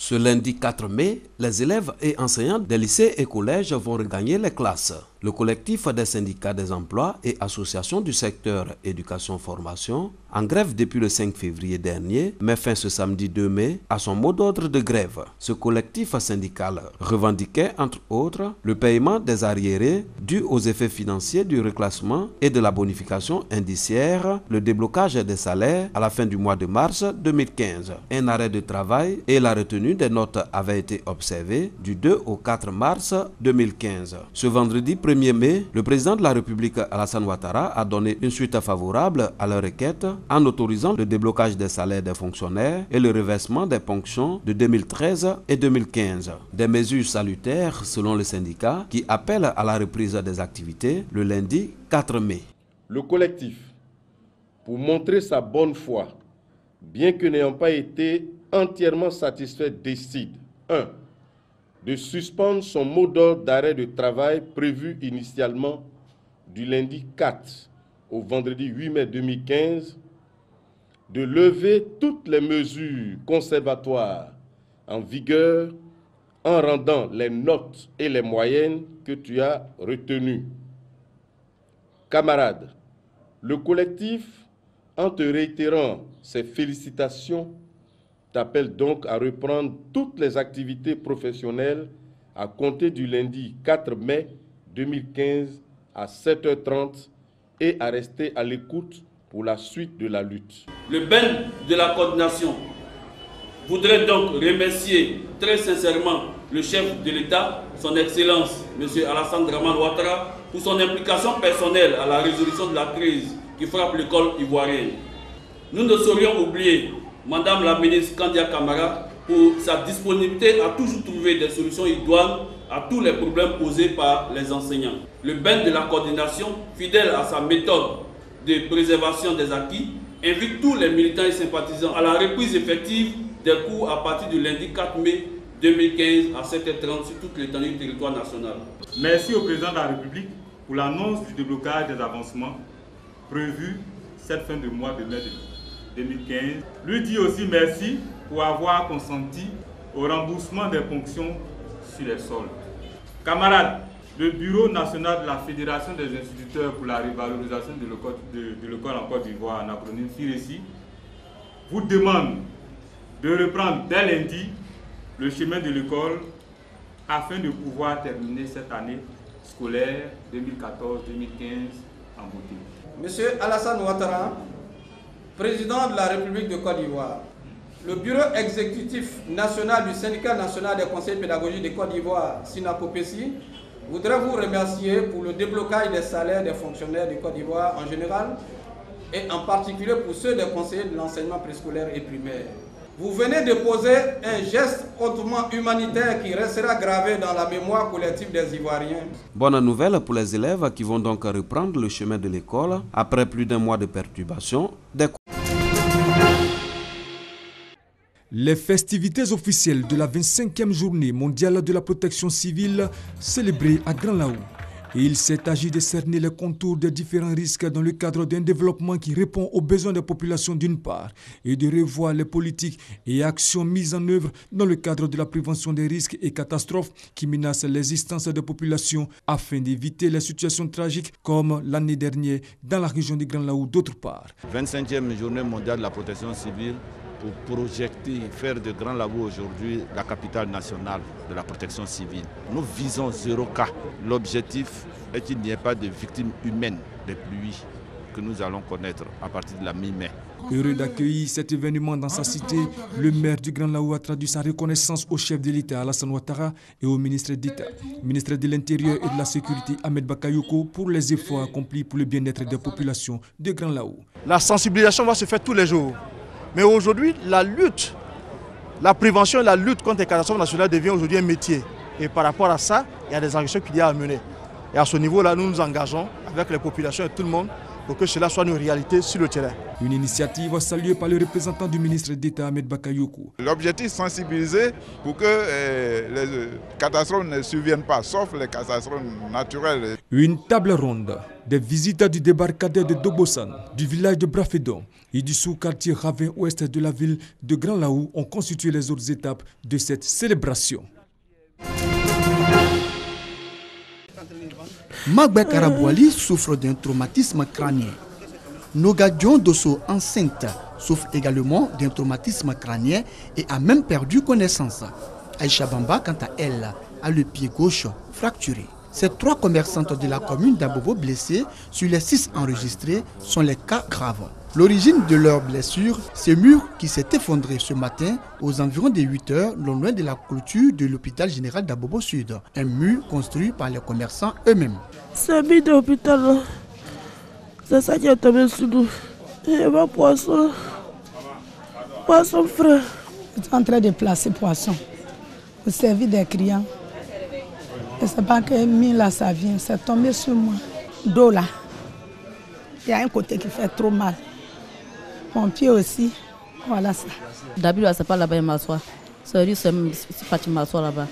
Ce lundi 4 mai, les élèves et enseignants des lycées et collèges vont regagner les classes. Le collectif des syndicats des emplois et associations du secteur éducation-formation, en grève depuis le 5 février dernier, met fin ce samedi 2 mai à son mot d'ordre de grève. Ce collectif syndical revendiquait, entre autres, le paiement des arriérés dus aux effets financiers du reclassement et de la bonification indiciaire, le déblocage des salaires à la fin du mois de mars 2015. Un arrêt de travail et la retenue des notes avaient été observés du 2 au 4 mars 2015. Ce vendredi 1er mai, le président de la République Alassane Ouattara a donné une suite favorable à leur requête en autorisant le déblocage des salaires des fonctionnaires et le reversement des ponctions de 2013 et 2015. Des mesures salutaires selon le syndicat qui appellent à la reprise des activités le lundi 4 mai. Le collectif, pour montrer sa bonne foi, bien que n'ayant pas été entièrement satisfait, décide 1. De suspendre son mot d'ordre d'arrêt de travail prévu initialement du lundi 4 au vendredi 8 mai 2015, de lever toutes les mesures conservatoires en vigueur en rendant les notes et les moyennes que tu as retenues. Camarades, le collectif, en te réitérant ses félicitations, t'appelle donc à reprendre toutes les activités professionnelles à compter du lundi 4 mai 2015 à 7h30 et à rester à l'écoute pour la suite de la lutte. Le BEN de la coordination voudrait donc remercier très sincèrement le chef de l'État, son Excellence M. Alassane Dramane Ouattara, pour son implication personnelle à la résolution de la crise qui frappe l'école ivoirienne. Nous ne saurions oublier Madame la ministre Kandia Camara pour sa disponibilité à toujours trouver des solutions idoines à tous les problèmes posés par les enseignants. Le BEN de la coordination, fidèle à sa méthode de préservation des acquis, invite tous les militants et sympathisants à la reprise effective des cours à partir du lundi 4 mai 2015 à 7h30 sur toute l'étendue du territoire national. Merci au président de la République pour l'annonce du déblocage des avancements prévus cette fin de mois de mai 2015. Lui dit aussi merci pour avoir consenti au remboursement des ponctions sur les soldes. Camarades, le Bureau national de la Fédération des instituteurs pour la revalorisation de l'école en Côte d'Ivoire, en acronyme FIRECI, vous demande de reprendre dès lundi le chemin de l'école afin de pouvoir terminer cette année scolaire 2014-2015 en beauté. Monsieur Alassane Ouattara, président de la République de Côte d'Ivoire, le bureau exécutif national du syndicat national des conseils pédagogiques de Côte d'Ivoire, SINACOPESI, voudrait vous remercier pour le déblocage des salaires des fonctionnaires de Côte d'Ivoire en général et en particulier pour ceux des conseillers de l'enseignement préscolaire et primaire. Vous venez de poser un geste hautement humanitaire qui restera gravé dans la mémoire collective des Ivoiriens. Bonne nouvelle pour les élèves qui vont donc reprendre le chemin de l'école après plus d'un mois de perturbations. Les festivités officielles de la 25e journée mondiale de la protection civile célébrées à Grand-Laou. Et il s'est agi de cerner les contours des différents risques dans le cadre d'un développement qui répond aux besoins des populations d'une part et de revoir les politiques et actions mises en œuvre dans le cadre de la prévention des risques et catastrophes qui menacent l'existence des populations afin d'éviter les situations tragiques comme l'année dernière dans la région du Grand-Laou d'autre part. 25e journée mondiale de la protection civile pour projeter, faire de Grand-Laou aujourd'hui la capitale nationale de la protection civile. Nous visons 0 cas. L'objectif est qu'il n'y ait pas de victimes humaines des pluies que nous allons connaître à partir de la mi-mai. Heureux d'accueillir cet événement dans sa cité, le maire du Grand-Laou a traduit sa reconnaissance au chef de l'État Alassane Ouattara et au ministre d'État, ministre de l'Intérieur et de la Sécurité Ahmed Bakayoko pour les efforts accomplis pour le bien-être des populations de Grand-Laou. La sensibilisation va se faire tous les jours. Mais aujourd'hui, la lutte, la prévention et la lutte contre les catastrophes nationales devient aujourd'hui un métier. Et par rapport à ça, il y a des actions qu'il y a à mener. Et à ce niveau-là, nous nous engageons avec les populations et tout le monde pour que cela soit une réalité sur le terrain. Une initiative saluée par le représentant du ministre d'État Ahmed Bakayoko. L'objectif, sensibiliser pour que les catastrophes ne surviennent pas, sauf les catastrophes naturelles. Une table ronde des visiteurs du débarcadère de Dobosan, du village de Brafedon et du sous-quartier Ravin ouest de la ville de Grand Laou ont constitué les autres étapes de cette célébration. Magbe Karabouali souffre d'un traumatisme crânien. Nogadion Dosso, enceinte, souffre également d'un traumatisme crânien et a même perdu connaissance. Aïcha Bamba, quant à elle, a le pied gauche fracturé. Ces 3 commerçantes de la commune d'Abobo blessées sur les 6 enregistrés sont les cas graves. L'origine de leur blessure, c'est le mur qui s'est effondré ce matin aux environs de 8 heures, non loin de la clôture de l'hôpital général d'Abobo Sud. Un mur construit par les commerçants eux-mêmes. C'est mis de l'hôpital, c'est ça qui est tombé sur nous. Et ma poisson frère. Je suis en train de placer poisson au service des clients. Et c'est pas que mine là ça vient, c'est tombé sur moi. D'eau là, il y a un côté qui fait trop mal. Mon pied aussi, voilà ça. D'habitude, c'est pas là-bas, il m'assoit. C'est pas tu m'assois là-bas.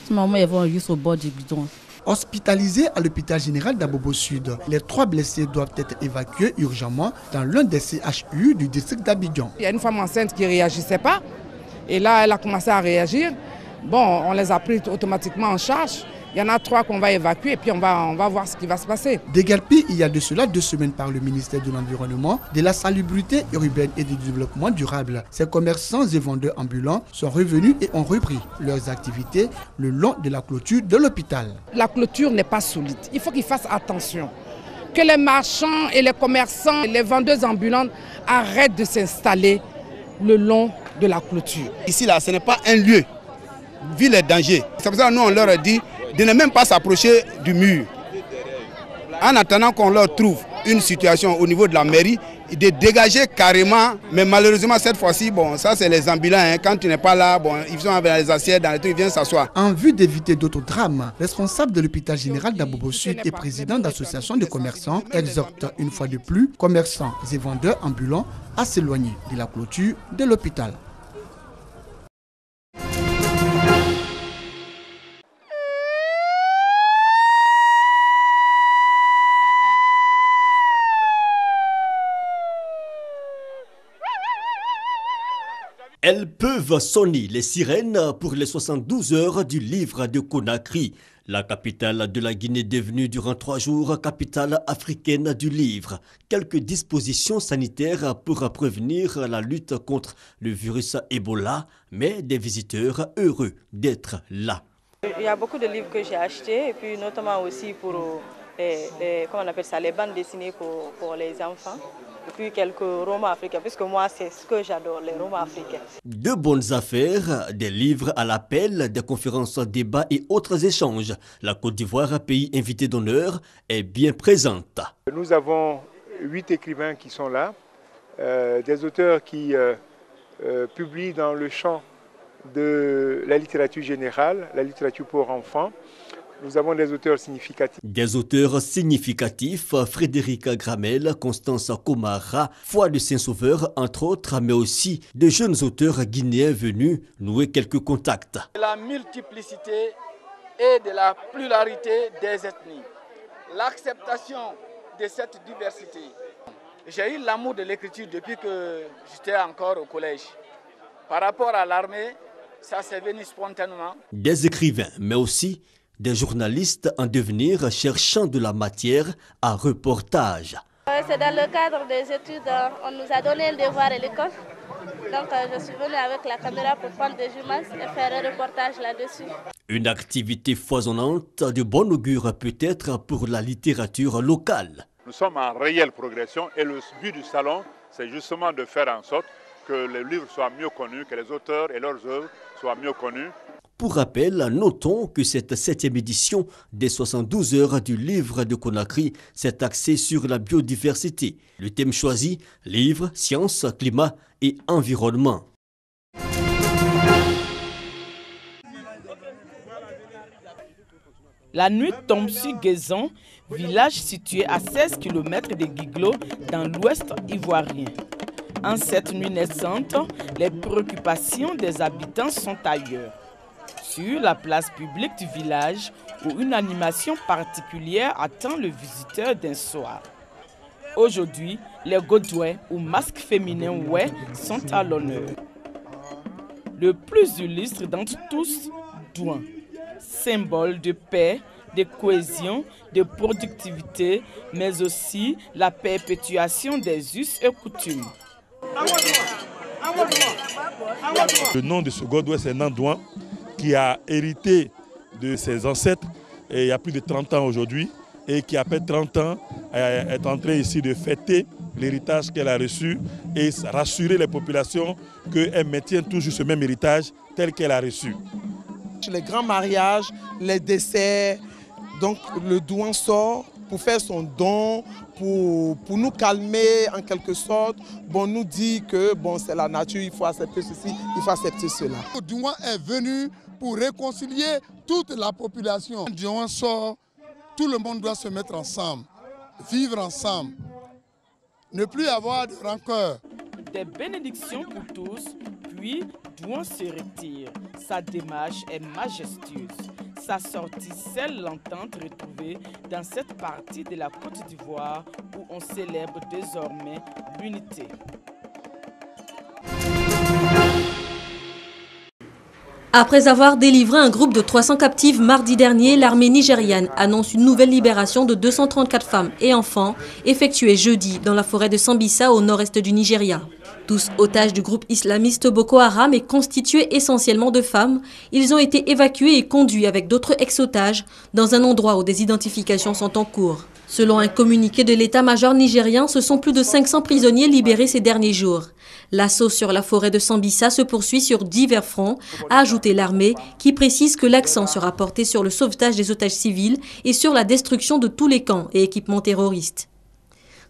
Sinon, ils vont juste au bord du bidon. Hospitalisés à l'hôpital général d'Abobo Sud, les 3 blessés doivent être évacués urgemment dans l'un des CHU du district d'Abidjan. Il y a une femme enceinte qui ne réagissait pas. Et là, elle a commencé à réagir. Bon, on les a pris automatiquement en charge. Il y en a 3 qu'on va évacuer et puis on va voir ce qui va se passer. Déguerpis il y a de cela 2 semaines par le ministère de l'Environnement, de la Salubrité urbaine et du Développement durable. Ces commerçants et vendeurs ambulants sont revenus et ont repris leurs activités le long de la clôture de l'hôpital. La clôture n'est pas solide. Il faut qu'ils fassent attention. Que les marchands et les commerçants, les vendeuses ambulantes arrêtent de s'installer le long de la clôture. Ici, là, ce n'est pas un lieu. Vu les dangers. C'est pour ça que nous, on leur a dit de ne même pas s'approcher du mur. En attendant qu'on leur trouve une situation au niveau de la mairie, de dégager carrément. Mais malheureusement, cette fois-ci, bon, ça c'est les ambulants. Hein. Quand tu n'es pas là, bon, ils sont avec les assiettes, dans les trucs, ils viennent s'asseoir. En vue d'éviter d'autres drames, responsable de l'hôpital général d'Abobo Sud et président d'association de commerçants exhorte une fois de plus commerçants et vendeurs ambulants à s'éloigner de la clôture de l'hôpital. Elles peuvent sonner les sirènes pour les 72 heures du livre de Conakry. La capitale de la Guinée devenue durant 3 jours capitale africaine du livre. Quelques dispositions sanitaires pour prévenir la lutte contre le virus Ebola, mais des visiteurs heureux d'être là. Il y a beaucoup de livres que j'ai achetés, et puis notamment aussi pour comment on appelle ça, les bandes dessinées pour les enfants. Et puis quelques romans africains, puisque moi c'est ce que j'adore, les romans africains. De bonnes affaires, des livres à l'appel, des conférences, débats et autres échanges. La Côte d'Ivoire, pays invité d'honneur, est bien présente. Nous avons 8 écrivains qui sont là, des auteurs qui publient dans le champ de la littérature générale, la littérature pour enfants. Nous avons des auteurs significatifs. Des auteurs significatifs, Frédéric Gramel, Constance Komara, Foi de Saint-Sauveur, entre autres, mais aussi de jeunes auteurs guinéens venus nouer quelques contacts. La multiplicité et de la pluralité des ethnies, l'acceptation de cette diversité. J'ai eu l'amour de l'écriture depuis que j'étais encore au collège. Par rapport à l'armée, ça s'est venu spontanément. Des écrivains, mais aussi des journalistes en devenir cherchant de la matière à reportage. C'est dans le cadre des études, on nous a donné un devoir à l'école. Donc je suis venue avec la caméra pour prendre des images et faire un reportage là-dessus. Une activité foisonnante de bon augure peut-être pour la littérature locale. Nous sommes en réelle progression et le but du salon, c'est justement de faire en sorte que les livres soient mieux connus, que les auteurs et leurs œuvres soient mieux connus. Pour rappel, notons que cette 7e édition des 72 heures du livre de Conakry s'est axée sur la biodiversité. Le thème choisi, livres, sciences, climat et environnement. La nuit tombe sur Guézon, village situé à 16 km de Guiglo dans l'ouest ivoirien. En cette nuit naissante, les préoccupations des habitants sont ailleurs. Sur la place publique du village, où une animation particulière attend le visiteur d'un soir. Aujourd'hui, les godouets ou masques féminins ouais sont à l'honneur. Le plus illustre d'entre tous, Douan, symbole de paix, de cohésion, de productivité, mais aussi la perpétuation des us et coutumes. Le nom de ce godouet, c'est Nandouan, qui a hérité de ses ancêtres il y a plus de 30 ans aujourd'hui et qui après 30 ans est en train ici de fêter l'héritage qu'elle a reçu et rassurer les populations qu'elle maintient toujours ce même héritage tel qu'elle a reçu. Les grands mariages, les décès, donc le douan sort pour faire son don, pour nous calmer en quelque sorte, nous dit que c'est la nature, il faut accepter ceci, il faut accepter cela. Le douan est venu pour réconcilier toute la population. Le douan sort, tout le monde doit se mettre ensemble, vivre ensemble, ne plus avoir de rancœur. Des bénédictions pour tous, puis Douan se retire. Sa démarche est majestueuse. Sa sortie scelle l'entente retrouvée dans cette partie de la Côte d'Ivoire où on célèbre désormais l'unité. Après avoir délivré un groupe de 300 captives mardi dernier, l'armée nigériane annonce une nouvelle libération de 234 femmes et enfants effectuée jeudi dans la forêt de Sambisa au nord-est du Nigeria. Tous otages du groupe islamiste Boko Haram et constitués essentiellement de femmes, ils ont été évacués et conduits avec d'autres ex-otages dans un endroit où des identifications sont en cours. Selon un communiqué de l'état-major nigérien, ce sont plus de 500 prisonniers libérés ces derniers jours. L'assaut sur la forêt de Sambisa se poursuit sur divers fronts, a ajouté l'armée, qui précise que l'accent sera porté sur le sauvetage des otages civils et sur la destruction de tous les camps et équipements terroristes.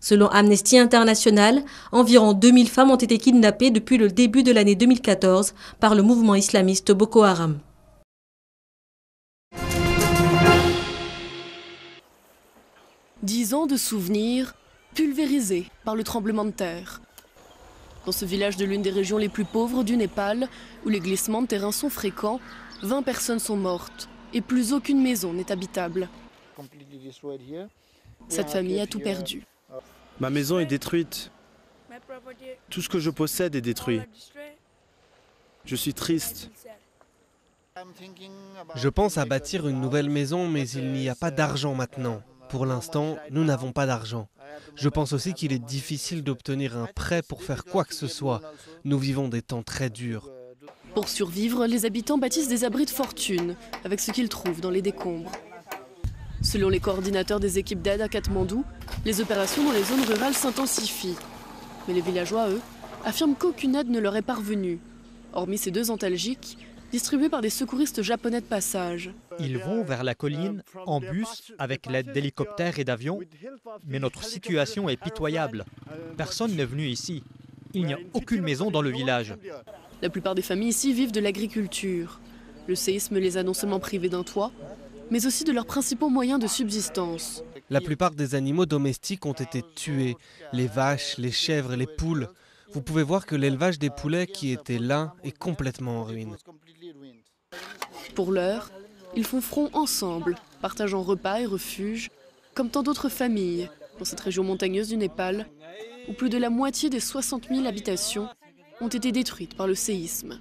Selon Amnesty International, environ 2000 femmes ont été kidnappées depuis le début de l'année 2014 par le mouvement islamiste Boko Haram. Dix ans de souvenirs pulvérisés par le tremblement de terre. Dans ce village de l'une des régions les plus pauvres du Népal, où les glissements de terrain sont fréquents, 20 personnes sont mortes et plus aucune maison n'est habitable. Cette famille a tout perdu. Ma maison est détruite. Tout ce que je possède est détruit. Je suis triste. Je pense à bâtir une nouvelle maison, mais il n'y a pas d'argent maintenant. Pour l'instant, nous n'avons pas d'argent. Je pense aussi qu'il est difficile d'obtenir un prêt pour faire quoi que ce soit. Nous vivons des temps très durs. Pour survivre, les habitants bâtissent des abris de fortune avec ce qu'ils trouvent dans les décombres. Selon les coordinateurs des équipes d'aide à Katmandou, les opérations dans les zones rurales s'intensifient. Mais les villageois, eux, affirment qu'aucune aide ne leur est parvenue, hormis ces 2 antalgiques distribués par des secouristes japonais de passage. Ils vont vers la colline en bus avec l'aide d'hélicoptères et d'avions, mais notre situation est pitoyable. Personne n'est venu ici. Il n'y a aucune maison dans le village. La plupart des familles ici vivent de l'agriculture. Le séisme les a non seulement privés d'un toit, mais aussi de leurs principaux moyens de subsistance. La plupart des animaux domestiques ont été tués. Les vaches, les chèvres, les poules. Vous pouvez voir que l'élevage des poulets qui était là est complètement en ruine. Pour l'heure, ils font front ensemble, partageant repas et refuges, comme tant d'autres familles dans cette région montagneuse du Népal, où plus de la moitié des 60 000 habitations ont été détruites par le séisme.